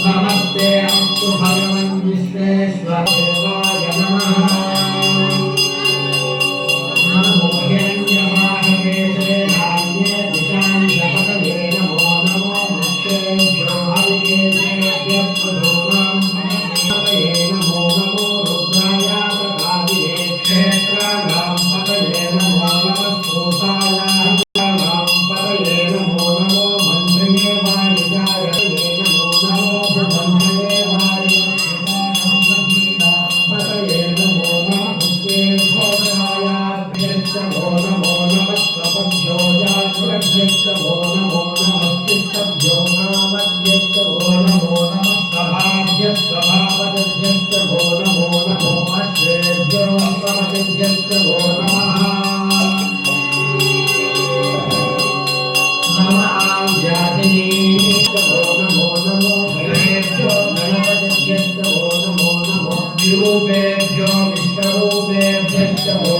नमस्ते अस्तु भगवन् विश्वेश्वरदेवाय नमः। नमो हिरण्यवाहवेशे नान्ये दिशां जपतये नमो नमो मुक्तेभ्यो हरिकेशेभ्यः प्रभूनां पतये नमो नमो रुद्राय तदादिवे क्षेत्राणां पतये नमो नमः स्थूताय पतये नमो नमो मन्त्रिणे वायुजाय नमो नमो भुवन्मये पतये नमो नमः भुक्तेभ्योजायाभ्यश्च नमो नमः स्वपभ्यो जाग्रभ्यश्च नमो नमस्तिष्ठभ्यो नामभ्यश्च नमो नमः सभाभ्यश्च सभापतिभ्यश्च नमो अश्वेभ्यो समतिभ्यश्च नमः। नमो गणेभ्यो गणपतिभ्यश्च नमो विरूपेभ्यो विश्वरूपेभ्यश्च नमो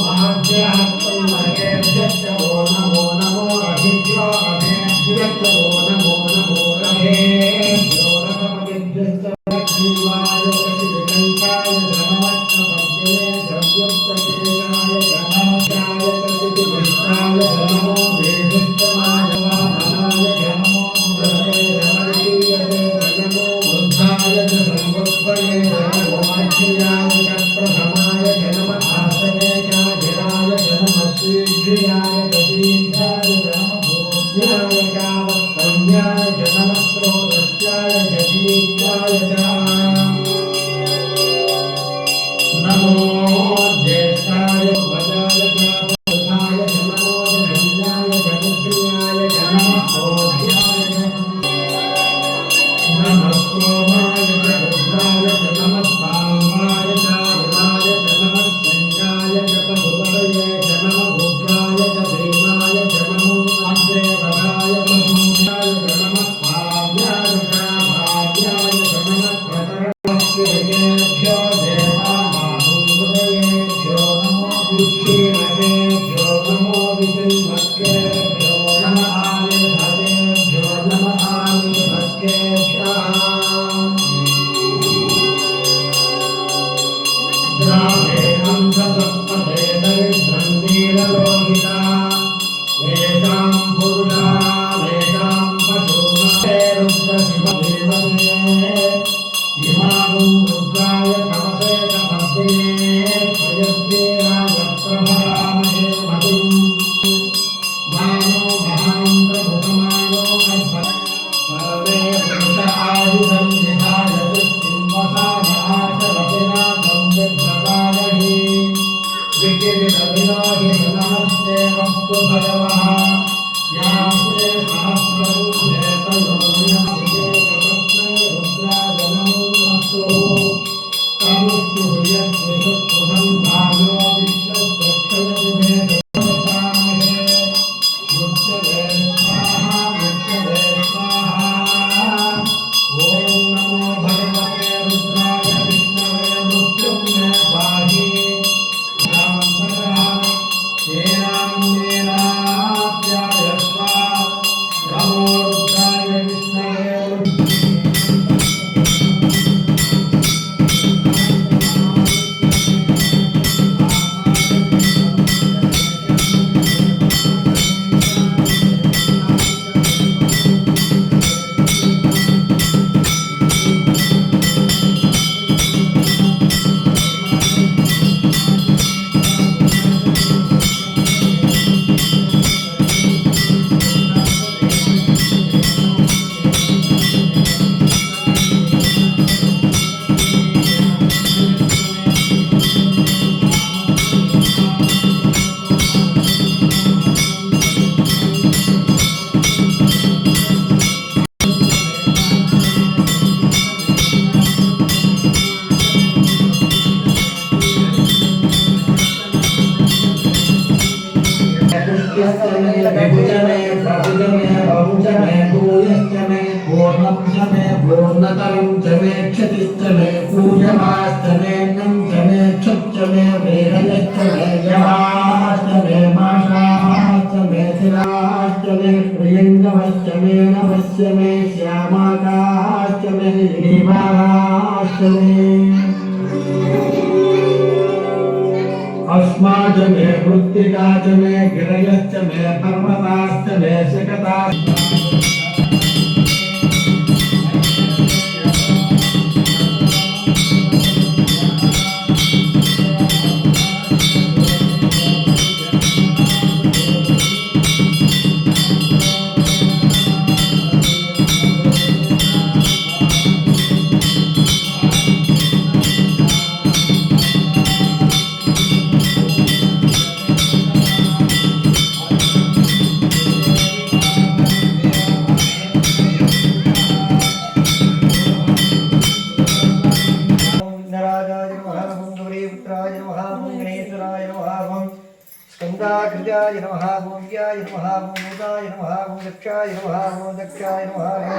महाभ्यश्च नमो रथिभ्यो रथेभ्यश्च नमो रथेभ्यो रथपतिभ्यश्च लक्ष्मीवाय श्रीकंठाय धनवत्सपद्ये द्रव्योक्तकेशाय गणाय कृष्णाय नमो वेदुष्टमाय वामनाय नमो नमो वृद्धाय सर्वोत्पन्ने नमो मध्ययाय प्रथमाय नमः आसनेयाय नमः शीघ्रियाय गतीभ्याय नमः भोज्याय चावत्कन्याय नमः स्रोतस्याय जतीभ्याय नमो ज्येष्ठाय वदाय चावत्काय नमो धन्याय जगत्याय नमः भोज्याय नमः सोमाय च रुद्राय च नमः सामाय च रुणाय च नमः संज्ञाय च प्रभुवये च नमः रुद्राय च भीमाय च नमो अग्रेवराय प्रभुयाय च नमः भाव्याय च भाव्याय च नमः प्रतरभ्यो देवामाहुर्वदयेभ्यो नमो दुःखीनकेभ्यो नमो विष्णुभक्तेभ्यो नमः आविर्भवेभ्यो नमः आविर्भक्तेभ्यः द्रावेणं ससत्पथे दरिद्रं नीललोहिता येषां पुरुषामेषां पशूनां रुद्रशिवदेवते इमागुं रुद्राय तमसे च भक्तिने प्रयज्ञेयाय प्रभरामहे मतिं मानो महामन्त्रभूतमानो सर्वे पुरुष आयुधं निधाय वृत्तिं वसामहाचरतिना गम्यभ्रतामहि विकिरितविनाहि नमस्ते अस्तु भगवः यास्ते सहस्ररूपे तयोनियमिते तस्मै रुद्राय नमो अस्तु तमुस्तु यद्विशुद्धं भागो विश्वस्यक्षयति मे देवतामहे मुच्यते स्वाहा मुच्यते स्वाहा। ॐ नमो भगवते रुद्राय विष्णवे मृत्युं मे पाहि नमो रुद्राय विष्णवे बहुजमे बहुजमे बहुजमे भूयश्च मे पूर्णं च मे पूर्णतरं च मे क्षतिश्च मे पूजनाश्च मे नं च मे क्षुच्च मे वेदयश्च मे यवाश्च मे माषाश्च मे तिलाश्च मे प्रियङ्गवश्च मे नभश्च मे श्यामाकाश्च मे नीवाश्च मे अस्माच मे मृत्तिकाच मे गिरयश्च मे पर्वताश्च मे शिखताश्च स्कंदाकृजाय नमः भूम्याय नमः भूताय नमः दक्षाय नमः दक्षाय नमः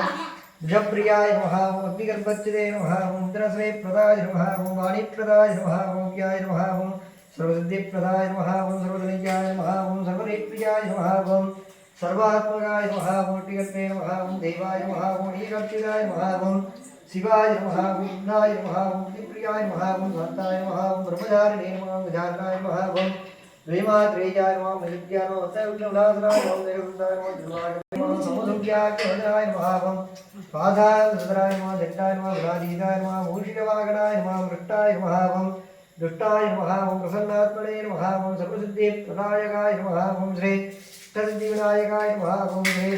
जप्रियाय नमः अग्निगर्भच्युते नमः इंद्रश्रे प्रदाय नमः वाणीप्रदाय नमः व्याय नमः सर्वसिद्धिप्रदाय नमः सर्वधनिजाय नमः सर्वनेत्रियाय नमः सर्वात्मकाय नमः मोटिगर्भे नमः देवाय नमः ईगर्चिदाय नमः शिवाय नमः विघ्नाय नमः मुक्तिप्रियाय नमः शान्ताय नमः ब्रह्मचारिणे नमः गजाननाय नमः द्वैमात्रेयाय नमः मृत्याय नमः सैवनाथराय नमः देवताय नमः धर्माय नमः समुद्रज्ञाय नमः पादाय सुदराय नमः दण्डाय नमः भ्राजीताय नमः मूषिकवागणाय नमः मृष्टाय नमः दुष्टाय नमः प्रसन्नात्मने नमः सर्वसिद्धिप्रदायकाय नमः श्री सिद्धिविनायकाय नमः श्री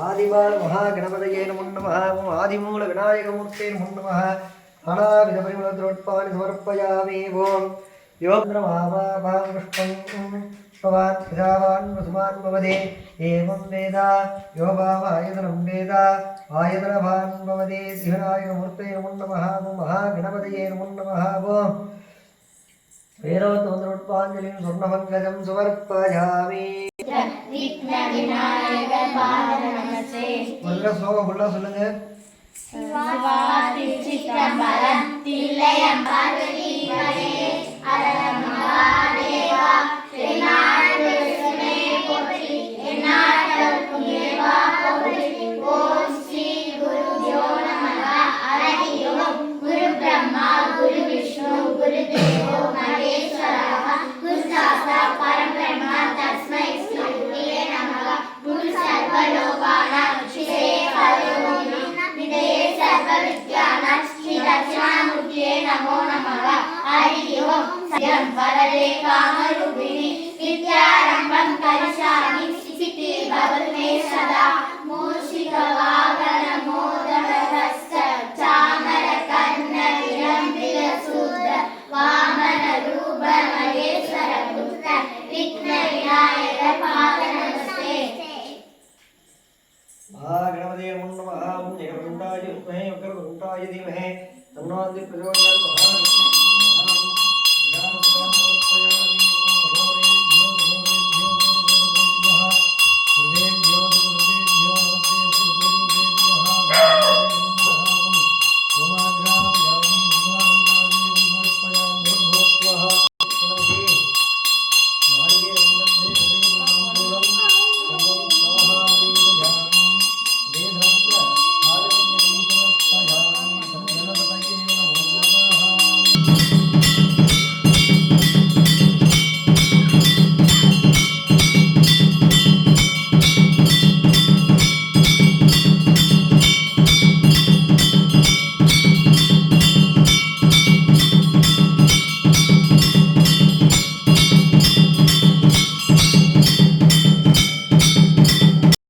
आदिबाल महागणपतये नमो नमः आदिमूल विनायकमूर्ते नमो नमः अनाविधपरिमलद्रोट्पाणि समर्पयामि ओम योगन्द्रमावाभां पुष्पं पुष्पवान् प्रजावान् वसुमान् भवते एवं वेद यो भावायतनं वेद आयतनभान् भवते श्रीविनायकमूर्ते नमो नमः महागणपतये नमो नमः ओम वेदोत्तमद्रोट्पाञ्जलिं स्वर्णमङ्गलं समर्पयामि சொல்லுங்க नमो नमः हरि ओम सयं वरदे कामरूपिणी विद्यारम्भं करिष्यामि सिद्धि भवतु मे सदा मूषिकवाहनमोदहस्त चामरकर्णविलम्बितसूत्र वामनरूप महेश्वर पुत्र विघ्नविनायक पादनमस्ते महागणपतये नमो नमः एकवृन्दाय विद्महे वक्रतुण्डाय धीमहि तन्नो प्रचोदयात्।